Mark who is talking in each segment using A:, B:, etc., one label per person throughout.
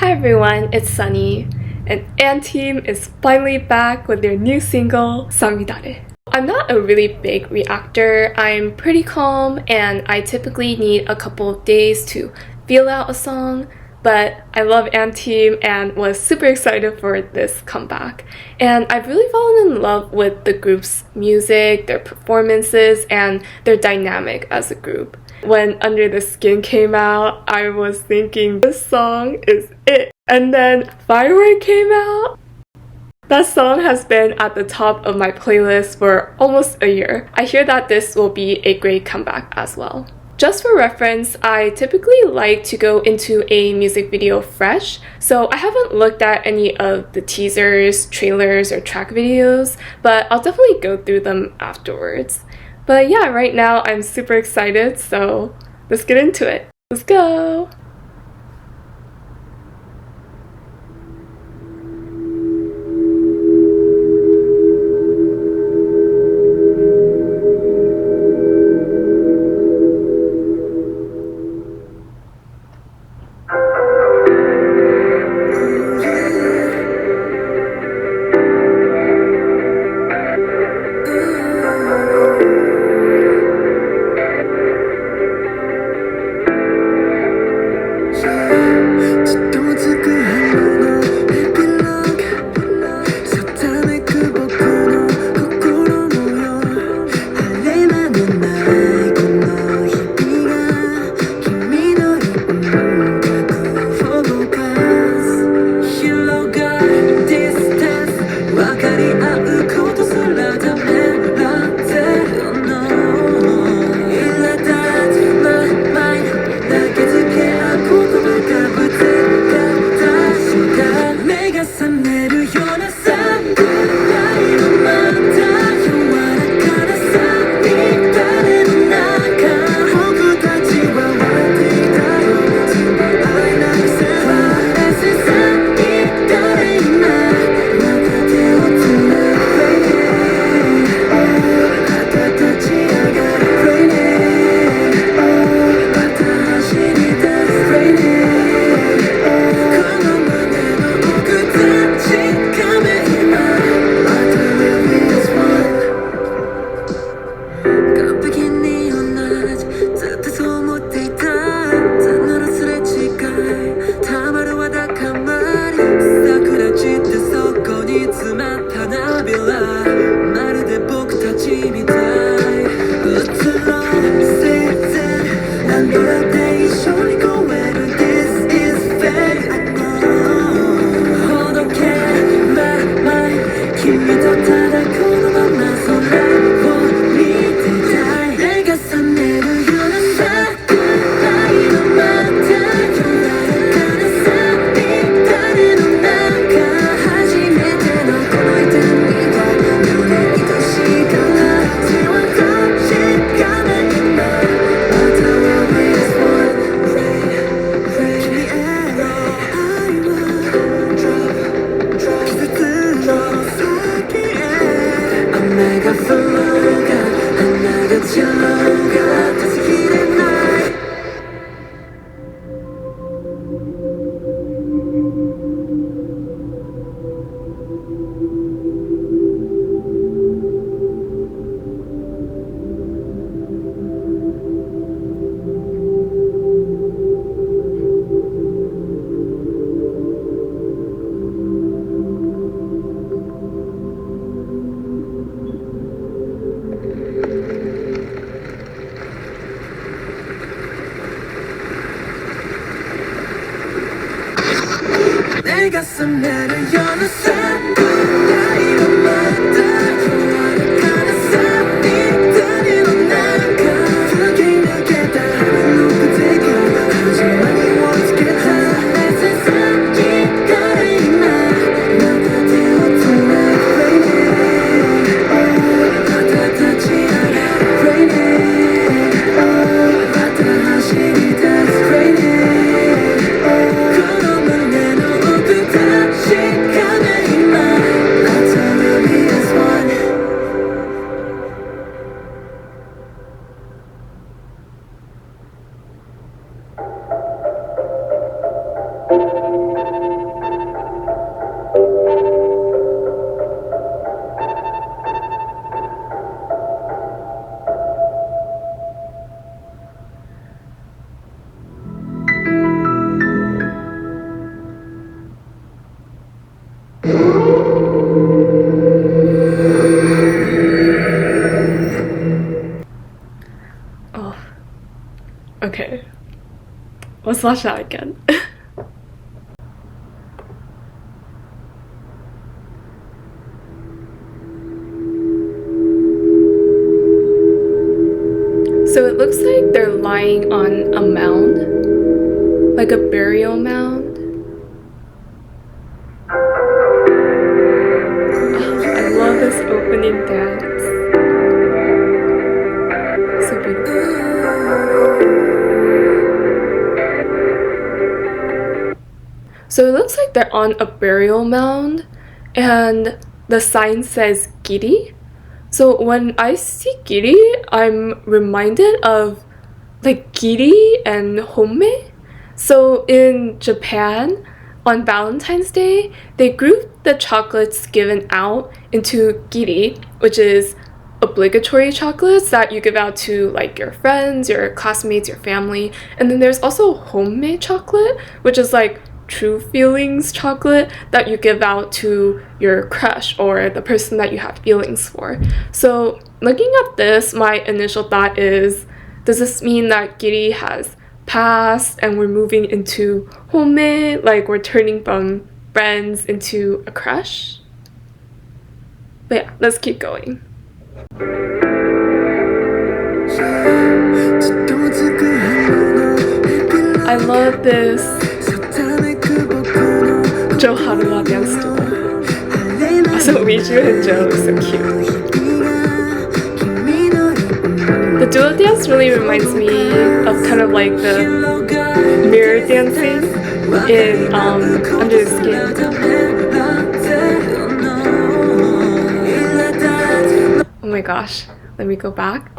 A: Hi everyone, it's Sunny, and &TEAM is finally back with their new single, Samidare. I'm not a really big reactor, I'm pretty calm, and I typically need a couple of days to feel out a song, but I love &TEAM and was super excited for this comeback. And I've really fallen in love with the group's music, their performances, and their dynamic as a group. When Under the Skin came out, I was thinking this song is it. And then Firework came out. That song has been at the top of my playlist for almost a year. I hear that this will be a great comeback as well. Just for reference, I typically like to go into a music video fresh, so I haven't looked at any of the teasers, trailers, or track videos, but I'll definitely go through them afterwards. But yeah, right now I'm super excited, so let's get into it. Let's go!
B: 내가 선배를 여는 산 나이로 만다 좋아하는 사람이 다리로 나가 Looking at that 높은 대교 하지만 you want to get high 내 세상이 가리나 나가 되어두면 raining 바다 닿지 않아 raining 바다 하시니 that's raining 그러면 내 눈빛 다시 가네 이만
A: Let's watch that again. So it looks like they're lying on a mound, like a burial mound. I love this opening dance. So beautiful. So it looks like they're on a burial mound and the sign says Giri. So when I see Giri, I'm reminded of like Giri and Homme. So in Japan, on Valentine's Day, they group the chocolates given out into Giri, which is obligatory chocolates that you give out to like your friends, your classmates, your family. And then there's also Homme chocolate, which is like true feelings chocolate that you give out to your crush or the person that you have feelings for. So looking at this, my initial thought is, does this mean that Giri has passed and we're moving into Homme, like we're turning from friends into a crush? But yeah, let's keep going. I love this Jo Haruma dance duo. Also, Miju and Jo look so cute. The duo dance really reminds me of kind of like the mirror dancing in Under the Skin. Oh my gosh, let me go back.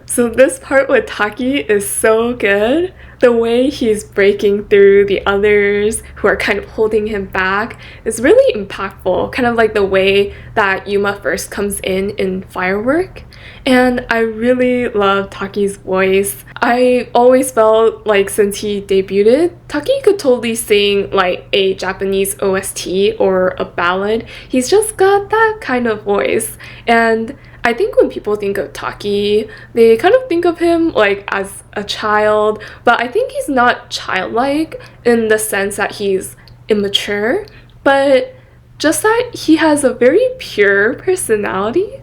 A: So this part with Taki is so good. The way he's breaking through the others who are kind of holding him back is really impactful, kind of like the way that Yuma first comes in Firework. And I really love Taki's voice. I always felt like since he debuted, Taki could totally sing like a Japanese OST or a ballad. He's just got that kind of voice. And I think when people think of Taki, they kind of think of him like as a child, but I think he's not childlike in the sense that he's immature, but just that he has a very pure personality.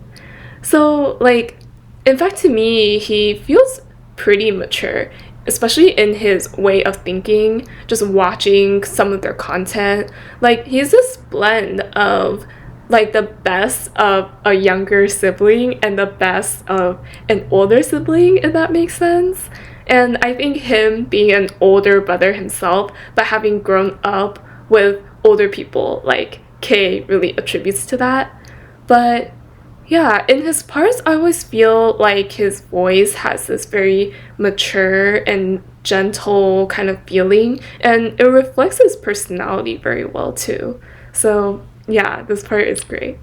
A: So like, in fact to me, he feels pretty mature, especially in his way of thinking, just watching some of their content. Like he's this blend of like the best of a younger sibling and the best of an older sibling, if that makes sense. And I think him being an older brother himself, but having grown up with older people like Kei really attributes to that. But yeah, in his parts, I always feel like his voice has this very mature and gentle kind of feeling, and it reflects his personality very well too. So yeah, this part is great.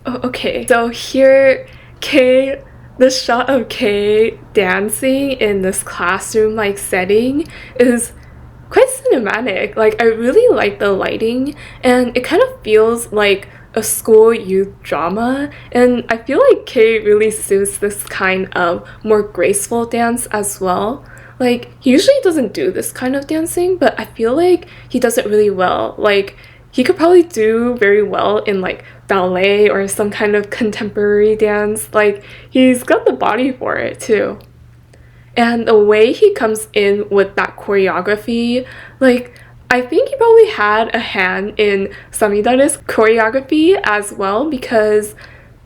A: Oh, okay, so here Kei, the shot of Kei dancing in this classroom-like setting is quite cinematic. Like, I really like the lighting, and it kind of feels like a school youth drama, and I feel like Kei really suits this kind of more graceful dance as well. Like, he usually doesn't do this kind of dancing, but I feel like he does it really well. Like, he could probably do very well in like ballet or some kind of contemporary dance. Like, he's got the body for it too. And the way he comes in with that choreography, like, I think he probably had a hand in Samidare's choreography as well, because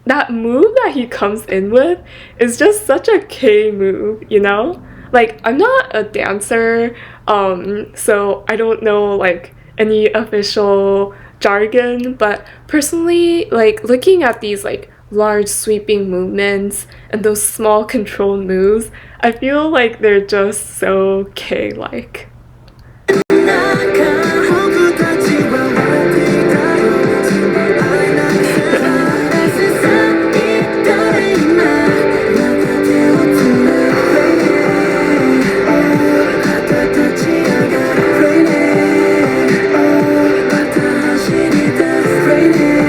A: that move that he comes in with is just such a Kei move, you know? Like, I'm not a dancer, so I don't know like any official jargon, but personally, like, looking at these like large sweeping movements and those small controlled moves, I feel like they're just so K-like.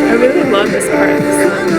A: I really love this part of the song.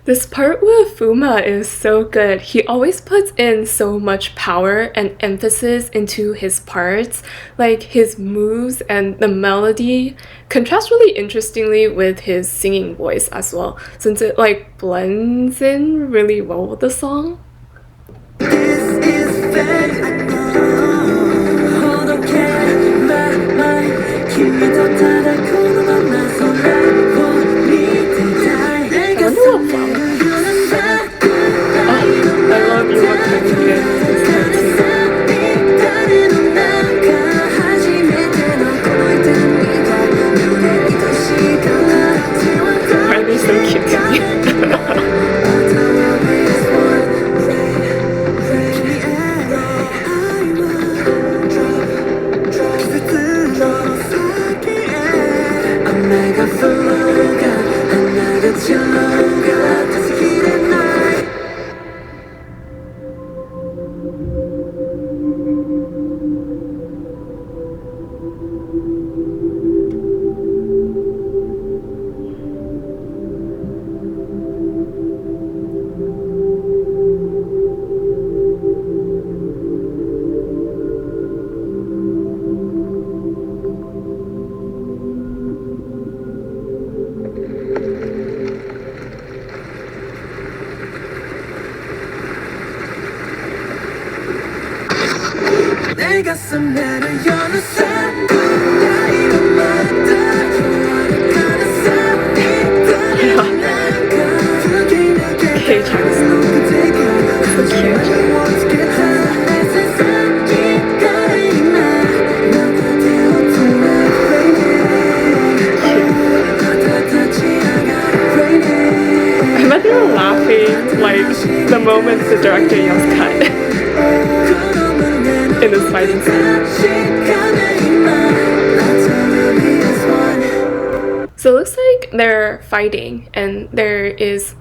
A: This part with Fuma is so good. He always puts in so much power and emphasis into his parts. Like his moves and the melody contrast really interestingly with his singing voice as well, since it like blends in really well with the song. The moment the director yells cut in this fighting scene. So it looks like they're fighting, and there is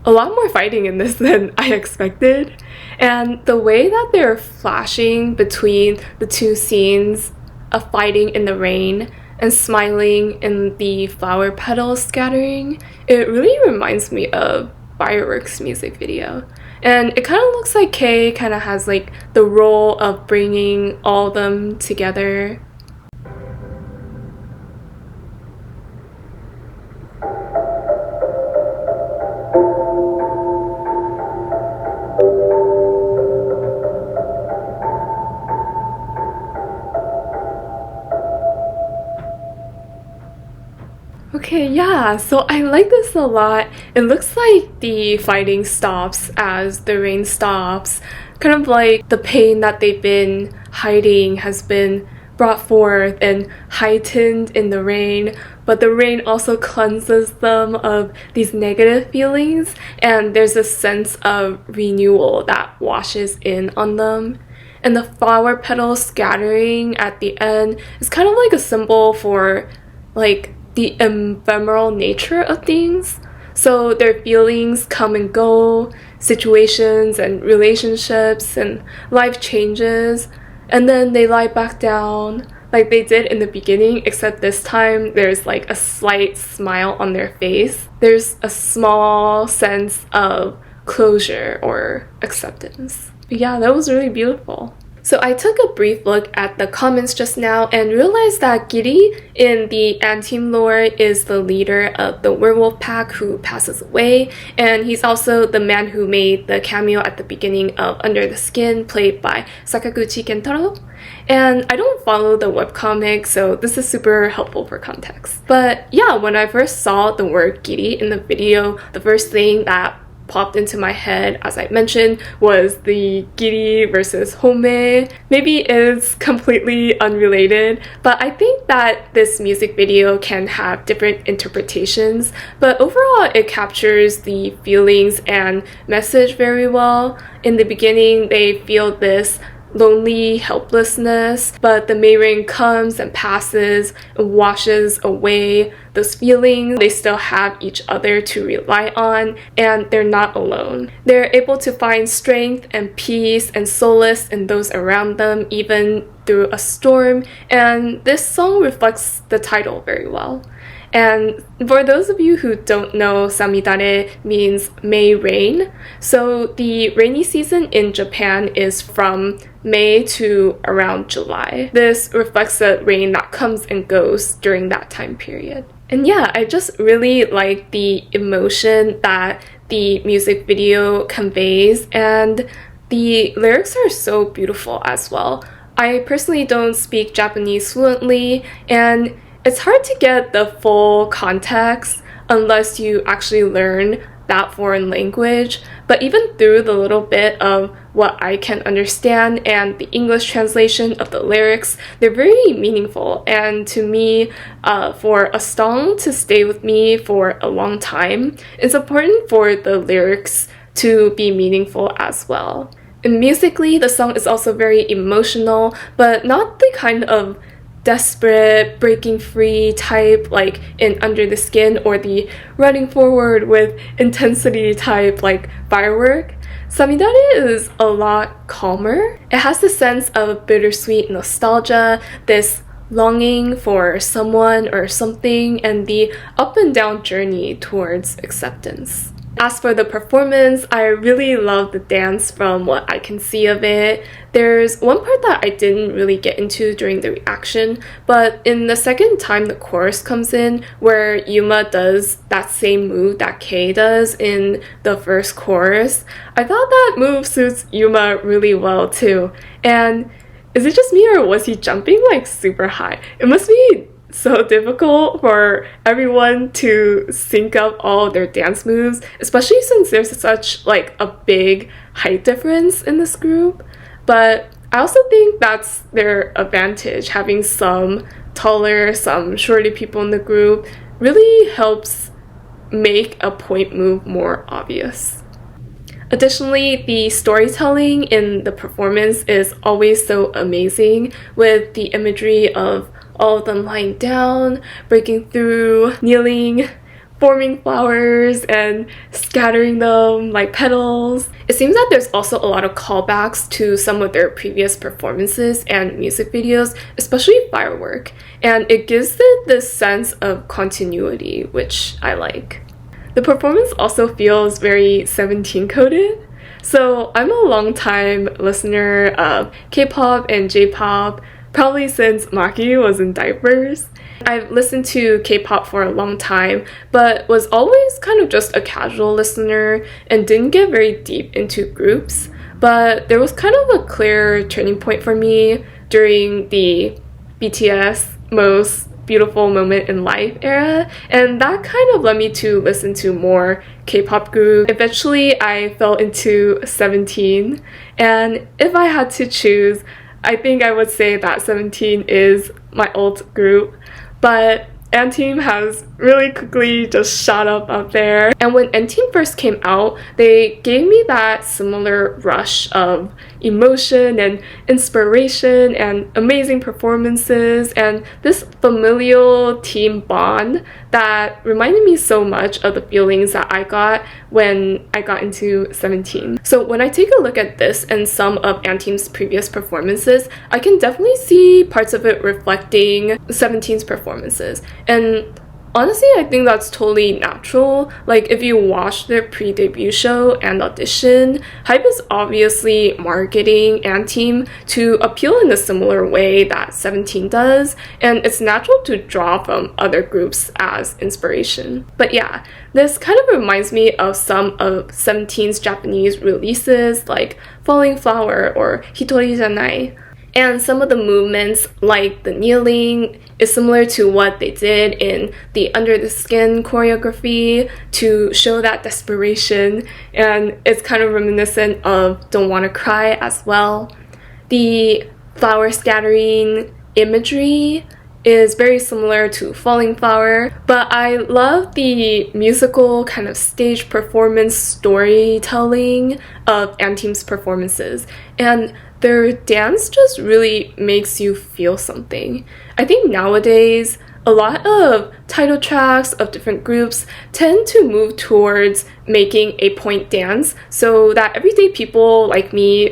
A: a lot more fighting in this than I expected. And the way that they're flashing between the two scenes of fighting in the rain and smiling in the flower petals scattering, it really reminds me of Fireworks music video. And it kind of looks like Kei kind of has like the role of bringing all of them together. Okay, yeah, so I like this a lot. It looks like the fighting stops as the rain stops. Kind of like the pain that they've been hiding has been brought forth and heightened in the rain, but the rain also cleanses them of these negative feelings, and there's a sense of renewal that washes in on them. And the flower petals scattering at the end is kind of like a symbol for like the ephemeral nature of things. So their feelings come and go, situations and relationships and life changes, and then they lie back down like they did in the beginning, except this time there's like a slight smile on their face. There's a small sense of closure or acceptance. But yeah, that was really beautiful. So I took a brief look at the comments just now and realized that Giri in the &TEAM lore is the leader of the werewolf pack who passes away, and he's also the man who made the cameo at the beginning of Under the Skin, played by Sakaguchi Kentaro. And I don't follow the webcomic, so this is super helpful for context. But yeah, when I first saw the word Giri in the video, the first thing that popped into my head, as I mentioned, was the Giri versus Home. Maybe it's completely unrelated, but I think that this music video can have different interpretations, but overall it captures the feelings and message very well. In the beginning, they feel this lonely helplessness, but the May rain comes and passes and washes away those feelings. They still have each other to rely on, and they're not alone. They're able to find strength and peace and solace in those around them, even through a storm, and this song reflects the title very well. And for those of you who don't know, Samidare means May rain. So the rainy season in Japan is from May to around July. This reflects the rain that comes and goes during that time period. And yeah, I just really like the emotion that the music video conveys, and the lyrics are so beautiful as well. I personally don't speak Japanese fluently, and it's hard to get the full context unless you actually learn that foreign language, but even through the little bit of what I can understand and the English translation of the lyrics, they're very meaningful. And to me, for a song to stay with me for a long time, it's important for the lyrics to be meaningful as well. And musically, the song is also very emotional, but not the kind of desperate, breaking free type like in Under the Skin, or the running forward with intensity type like Firework. Samidare is a lot calmer. It has the sense of bittersweet nostalgia, this longing for someone or something, and the up and down journey towards acceptance. As for the performance, I really love the dance from what I can see of it. There's one part that I didn't really get into during the reaction, but in the second time the chorus comes in, where Yuma does that same move that Kei does in the first chorus, I thought that move suits Yuma really well too. And is it just me, or was he jumping like super high? It must be so difficult for everyone to sync up all their dance moves, especially since there's such like a big height difference in this group. But I also think that's their advantage. Having some taller, some shorter people in the group really helps make a point move more obvious. Additionally, the storytelling in the performance is always so amazing, with the imagery of all of them lying down, breaking through, kneeling, forming flowers, and scattering them like petals. It seems that there's also a lot of callbacks to some of their previous performances and music videos, especially Firework, and it gives it this sense of continuity, which I like. The performance also feels very 17 coded. So I'm a long-time listener of K-pop and J-pop, probably since Maki was in diapers. I've listened to K-pop for a long time, but was always kind of just a casual listener and didn't get very deep into groups. But there was kind of a clear turning point for me during the BTS Most Beautiful Moment in Life era, and that kind of led me to listen to more K-pop groups. Eventually I fell into 17, and if I had to choose, I think I would say that 17 is my ult group, but &TEAM has really quickly just shot up there. And when &TEAM first came out, they gave me that similar rush of emotion and inspiration and amazing performances and this familial team bond that reminded me so much of the feelings that I got when I got into 17. So when I take a look at this and some of &TEAM's previous performances, I can definitely see parts of it reflecting 17's performances. And Honestly, I think that's totally natural. Like, if you watch their pre-debut show and audition, HYBE is obviously marketing &TEAM to appeal in a similar way that 17 does, and it's natural to draw from other groups as inspiration. But yeah, this kind of reminds me of some of 17's Japanese releases like Falling Flower or Hitori Janai. And some of the movements, like the kneeling, is similar to what they did in the Under the Skin choreography to show that desperation, and it's kind of reminiscent of Don't Wanna Cry as well. The flower scattering imagery is very similar to Falling Flower, but I love the musical kind of stage performance storytelling of &TEAM's performances, and their dance just really makes you feel something. I think nowadays, a lot of title tracks of different groups tend to move towards making a point dance so that everyday people like me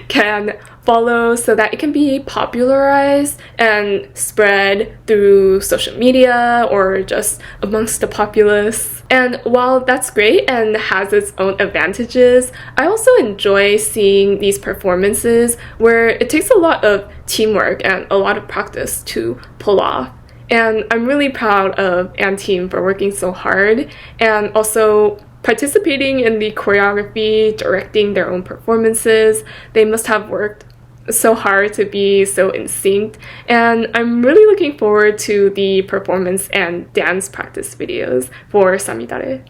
A: can follow, so that it can be popularized and spread through social media or just amongst the populace. And while that's great and has its own advantages, I also enjoy seeing these performances where it takes a lot of teamwork and a lot of practice to pull off. And I'm really proud of &TEAM for working so hard and also participating in the choreography, directing their own performances. They must have worked so hard to be so in sync, and I'm really looking forward to the performance and dance practice videos for Samidare.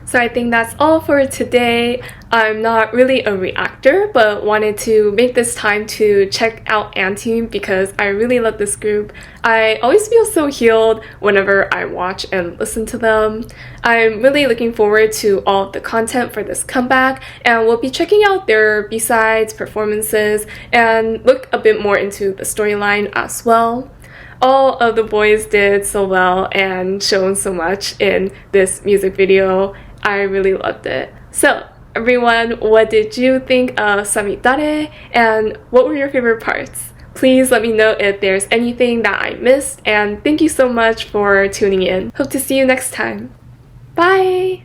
A: So I think that's all for today. I'm not really a reactor, but wanted to make this time to check out &TEAM because I really love this group. I always feel so healed whenever I watch and listen to them. I'm really looking forward to all of the content for this comeback, and we'll be checking out their B-sides, performances, and look a bit more into the storyline as well. All of the boys did so well and shown so much in this music video. I really loved it. So everyone, what did you think of Samidare, and what were your favorite parts? Please let me know if there's anything that I missed, and thank you so much for tuning in. Hope to see you next time. Bye!